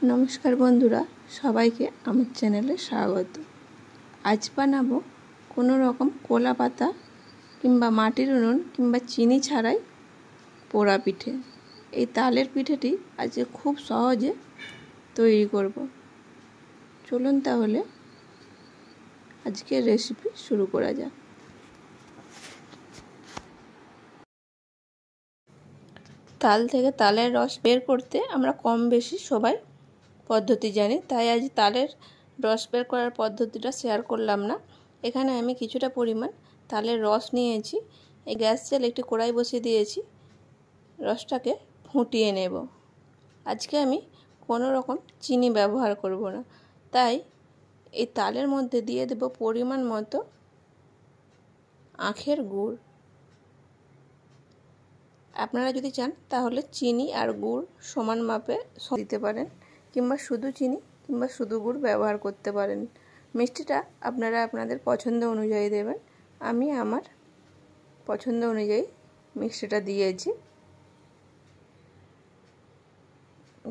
নমস্কার বন্ধুরা, সবাইকে আমার চ্যানেলে স্বাগত। আজ বানাবো কোনো রকম কলা পাতা কিংবা মাটির উনুন কিংবা চিনি ছাড়াই পোড়া পিঠে। এই তালের পিঠেটি আজকে খুব সহজে তৈরি করব। চলুন তাহলে আজকের রেসিপি শুরু করা যাক। তাল থেকে তালের রস বের করতে আমরা কম বেশি সবাই পদ্ধতি জানি, তাই আজ তালের রস বের করার পদ্ধতিটা শেয়ার করলাম না। এখানে আমি কিছুটা পরিমাণ তালের রস নিয়েছি। এই গ্যাস জেলে একটি কড়াই বসিয়ে দিয়েছি, রসটাকে ফুটিয়ে নেব। আজকে আমি কোনো রকম চিনি ব্যবহার করব না, তাই এই তালের মধ্যে দিয়ে দেব পরিমাণ মতো আখের গুড়। আপনারা যদি চান তাহলে চিনি আর গুড় সমান মাপে দিতে পারেন, কিংবা শুধু চিনি কিংবা শুধু গুড় ব্যবহার করতে পারেন। মিষ্টিটা আপনারা আপনাদের পছন্দ অনুযায়ী দেবেন। আমি আমার পছন্দ অনুযায়ী মিষ্টিটা দিয়েছি।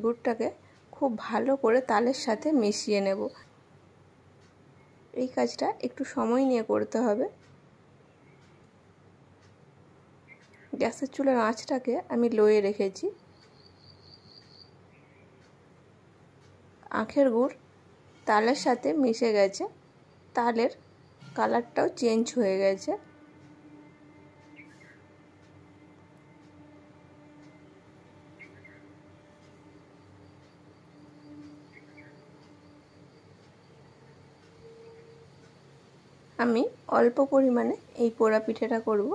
গুড়টাকে খুব ভালো করে তালের সাথে মিশিয়ে নেব। এই কাজটা একটু সময় নিয়ে করতে হবে। গ্যাসের চুলার আঁচটাকে আমি লোয়ে রেখেছি। আখের গুড় তালের সাথে মিশে গেছে, তালের কালারটাও চেঞ্জ হয়ে গেছে। আমি অল্প পরিমাণে এই পোড়া পিঠেটা করব।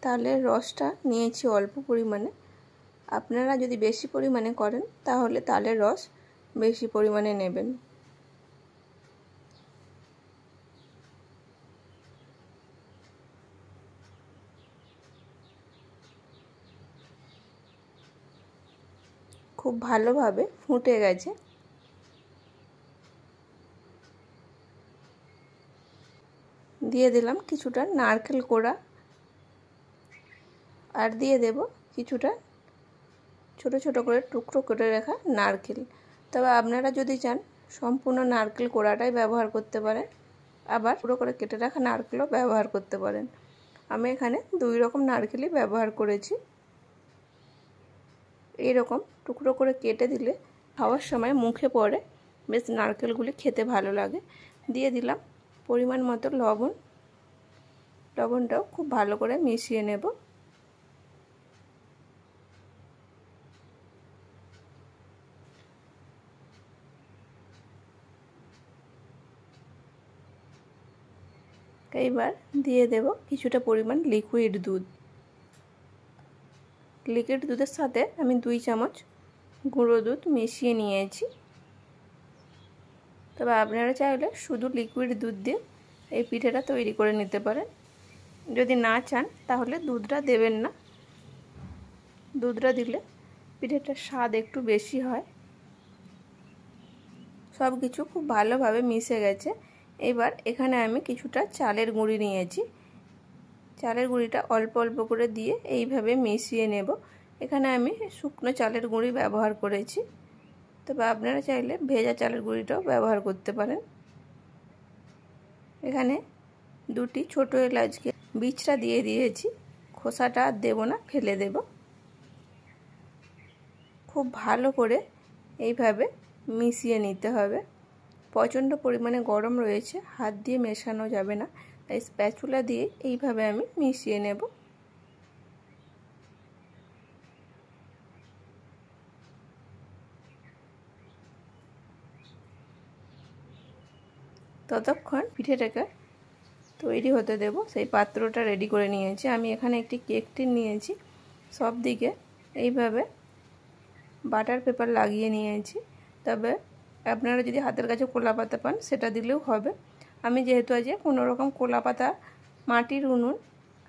তালের রসটা নিয়েছি অল্প পরিমাণে। আপনারা যদি বেশি পরিমাণে করেন তাহলে তালের রস বেশি পরিমাণে নেবেন। খুব ভালোভাবে ফুটে গেছে। দিয়ে দিলাম কিছুটা নারকেল কোড়া, আর দিয়ে দেব কিছুটা ছোট ছোট করে টুকরো করে রাখা নারকেল। তবে আপনারা যদি চান সম্পূর্ণ নারকেল কোড়াটাই ব্যবহার করতে পারেন, আবার টুকরো করে কেটে রাখা নারকেলও ব্যবহার করতে পারেন। আমি এখানে দুই রকম নারকেলই ব্যবহার করেছি। এইরকম টুকরো করে কেটে দিলে খাওয়ার সময় মুখে পড়ে, বেশ নারকেলগুলি খেতে ভালো লাগে। দিয়ে দিলাম পরিমাণ মতো লবণ। লবণটাও খুব ভালো করে মিশিয়ে নেব। এইবার দিয়ে দেব কিছুটা পরিমাণ লিকুইড দুধ। লিকুইড দুধের সাথে আমি 2 চামচ গুঁড়ো দুধ মিশিয়ে নিয়েছি। তবে আপনারা চাইলে শুধু লিকুইড দুধ দিয়ে এই পিঠেটা তৈরি করে নিতে পারেন। যদি না চান তাহলে দুধটা দেবেন না। দুধটা দিলে পিঠেটার স্বাদ একটু বেশি হয়। সব কিছু খুব ভালোভাবে মিশে গেছে। এবার এখানে আমি কিছুটা চালের গুঁড়ি নিয়েছি। চালের গুঁড়িটা অল্প অল্প করে দিয়ে এইভাবে মিশিয়ে নেব। এখানে আমি শুকনো চালের গুঁড়ি ব্যবহার করেছি, তবে আপনারা চাইলে ভেজা চালের গুঁড়িটাও ব্যবহার করতে পারেন। এখানে 2টি ছোট এলাচকে বীজটা দিয়ে দিয়েছি, খোসাটা আর দেব না, ফেলে দেব। খুব ভালো করে এইভাবে মিশিয়ে নিতে হবে। প্রচণ্ড পরিমাণে গরম রয়েছে, হাত দিয়ে মেশানো যাবে না, তাই স্প্যাচুলা দিয়ে এইভাবে আমি মিশিয়ে নেব। ততক্ষণ পিঠেটাকে তৈরি হতে দেব। সেই পাত্রটা রেডি করে নিয়েছি। আমি এখানে একটি কেক টিন নিয়েছি, সব দিকে এইভাবে বাটার পেপার লাগিয়ে নিয়েছি। তবে আপনারা যদি হাতের কাছে কলা পাতা পান সেটা দিলেও হবে। আমি যেহেতু আজ কোনো রকম কলা পাতা, মাটির উনুন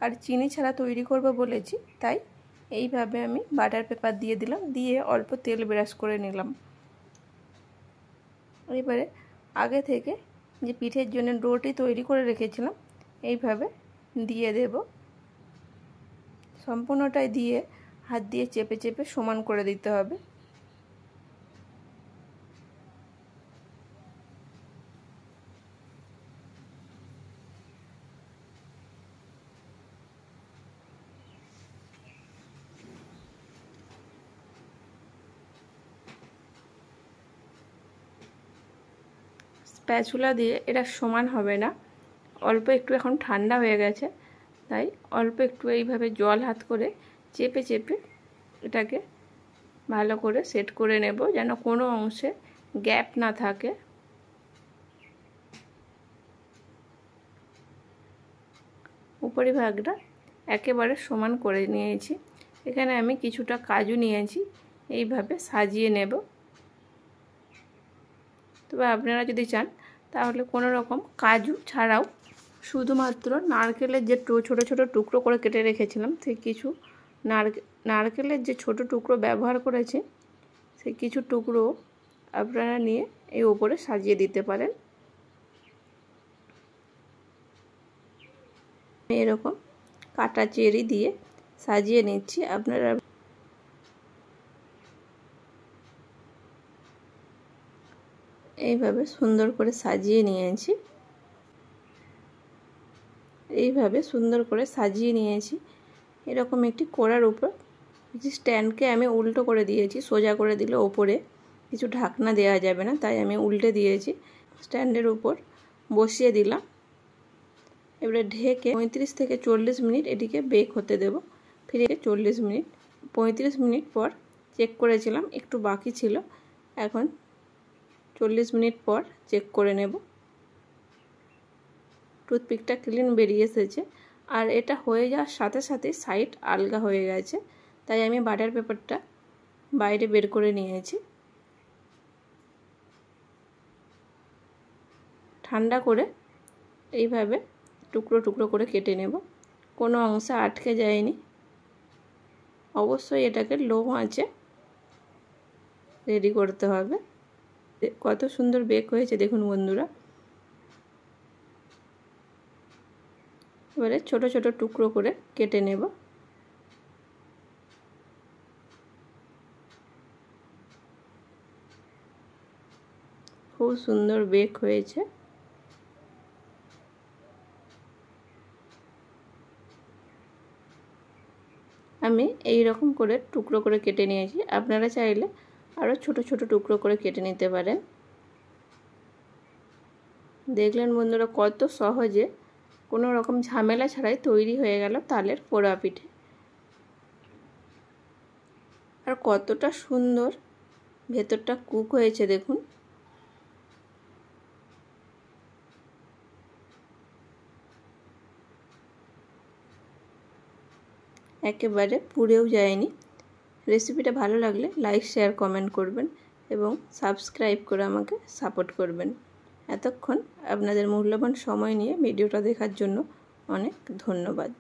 আর চিনি ছাড়া তৈরি করব বলেছি, তাই এইভাবে আমি বাটার পেপার দিয়ে দিলাম, দিয়ে অল্প তেল ব্রাশ করে নিলাম। এবারে আগে থেকে যে পিঠের জন্য ডোটি তৈরি করে রেখেছিলাম এইভাবে দিয়ে দেব। সম্পূর্ণটাই দিয়ে হাত দিয়ে চেপে চেপে সমান করে দিতে হবে। স্প্যাচুলা দিয়ে এটা সমান হবে না, অল্প একটু এখন ঠান্ডা হয়ে গেছে, তাই অল্প একটু এইভাবে জল হাত করে চেপে চেপে এটাকে ভালো করে সেট করে নেব, যেন কোনো অংশে গ্যাপ না থাকে। উপরিভাগটা একেবারে সমান করে নিয়েছি। এখানে আমি কিছুটা কাজু নিয়েছি, এইভাবে সাজিয়ে নেব। তবে আপনারা যদি চান তাহলে কোনো রকম কাজু ছাড়াও শুধুমাত্র নারকেলের যে ছোট ছোট টুকরো করে কেটে রেখেছিলাম সেই কিছু নারকেলের যে ছোট টুকরো ব্যবহার করেছি সেই কিছু টুকরো আপনারা নিয়ে এই উপরে সাজিয়ে দিতে পারেন। এরকম কাটা চেরি দিয়ে সাজিয়ে নিচ্ছি। আপনারা এইভাবে সুন্দর করে সাজিয়ে নিয়েছি, এইভাবে সুন্দর করে সাজিয়ে নিয়েছি। এরকম একটি কোড়ার উপর স্ট্যান্ডকে আমি উল্টো করে দিয়েছি, সোজা করে দিলে ওপরে কিছু ঢাকনা দেওয়া যাবে না, তাই আমি উল্টে দিয়েছি। স্ট্যান্ডের উপর বসিয়ে দিলাম। এবারে ঢেকে 35 থেকে 40 মিনিট এটিকে বেক হতে দেব। ফিরে 40 মিনিট 35 মিনিট পর চেক করেছিলাম, একটু বাকি ছিল। এখন 40 মিনিট পর চেক করে নেব। টুথপিকটা ক্লিন বেরিয়ে এসেছে, আর এটা হয়ে যাওয়ার সাথে সাথে সাইড আলগা হয়ে গেছে, তাই আমি বাটার পেপারটা বাইরে বের করে নিয়েছি। ঠান্ডা করে এইভাবে টুকরো টুকরো করে কেটে নেব, কোনো অংশে আটকে যায়নি। অবশ্যই এটাকে লো আঁচে রেডি করতে হবে। কত সুন্দর বেক হয়েছে দেখুন বন্ধুরা। এবারে ছোট ছোট টুকরো করে কেটে নেব। খুব সুন্দর বেক হয়েছে। আমি এই রকম করে টুকরো করে কেটে নিয়েছি, আপনারা চাইলে আরও ছোট ছোট টুকরো করে কেটে নিতে পারেন। দেখলেন বন্ধুরা কত সহজে কোনো রকম ঝামেলা ছাড়াই তৈরি হয়ে গেল তালের পোড়া পিঠে। আর কতটা সুন্দর ভেতরটা কুক হয়েছে দেখুন। একেবারে পুড়েও যায়নি। রেসিপিটা ভালো লাগলে লাইক শেয়ার কমেন্ট করবেন এবং সাবস্ক্রাইব করে আমাকে সাপোর্ট করবেন। এতক্ষণ আপনাদের মূল্যবান সময় নিয়ে ভিডিওটা দেখার জন্য অনেক ধন্যবাদ।